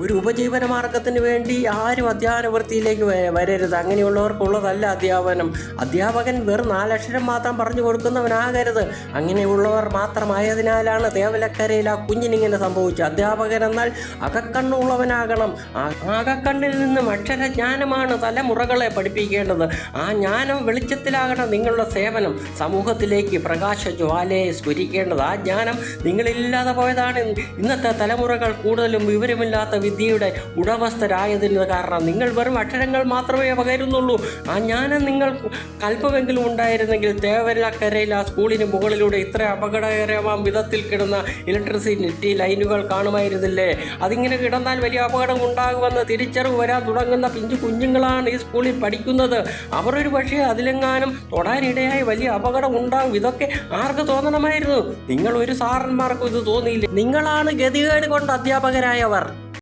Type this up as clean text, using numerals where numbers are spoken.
ഒരു ഉപജീവന മാർഗത്തിന് വേണ്ടി ആരും അധ്യാപന വൃത്തിയിലേക്ക് വരരുത്. അങ്ങനെയുള്ളവർക്കുള്ളതല്ല അധ്യാപനം. അധ്യാപകൻ വെറും 4 അക്ഷരം മാത്രം പറഞ്ഞു കൊടുക്കുന്നവനാകരുത്. അങ്ങനെയുള്ളവർ മാത്രമായതിനാലാണ് തേവലക്കരയിൽ ആ കുഞ്ഞിനിങ്ങനെ സംഭവിച്ചത്. അധ്യാപകൻ എന്നാൽ അകക്കണ്ണുള്ളവനാകണം. അകക്കണ്ണിൽ നിന്നും അക്ഷരജ്ഞാനമാണ് തലമുറകളെ പഠിപ്പിക്കേണ്ടത്. ആ ജ്ഞാനം വെളിച്ചത്തിലാകണം നിങ്ങളുടെ സേവനം. സമൂഹത്തിലേക്ക് പ്രകാശജ്വാലയെ സ്ഫുരിക്കേണ്ടത്. ആ ജ്ഞാനം നിങ്ങളില്ലാതെ പോയതാണ് ഇന്നത്തെ തലമുറകൾ കൂടുതലും വിവരമില്ലാത്ത വിദ്യയുടെ ഉടമസ്ഥരായതിന് കാരണം. നിങ്ങൾ വെറും അക്ഷരങ്ങൾ മാത്രമേ പകരുന്നുള്ളൂ. ആ ജ്ഞാനം നിങ്ങൾ അല്പമെങ്കിലും ഉണ്ടായിരുന്നെങ്കിൽ തേവലക്കരയിൽ ആ സ്കൂളിന് മുകളിലൂടെ ഇത്ര അപകടകരമാം വിധത്തിൽ കിടന്ന ഇലക്ട്രിസിറ്റി ലൈനുകൾ കാണുമായിരുന്നില്ലേ? അതിങ്ങനെ കിടന്നാൽ വലിയ അപകടം ഉണ്ടാകുമെന്ന് തിരിച്ചറിവ് വരാൻ തുടങ്ങുന്ന പിഞ്ചു കുഞ്ഞുങ്ങളാണ് ഈ സ്കൂളിൽ പഠിക്കുന്നത്. അവർ ഒരു പക്ഷേ അതിലെങ്ങാനും തൊടാനിടയായി വലിയ അപകടം ഉണ്ടാകും. ഇതൊക്കെ ആർക്ക് തോന്നണമായിരുന്നു? നിങ്ങൾ ഒരു സാറന്മാർക്കും ഇത് തോന്നിയില്ലേ? നിങ്ങളാണ് ഗതികേട് കൊണ്ട് അധ്യാപകരായവർ.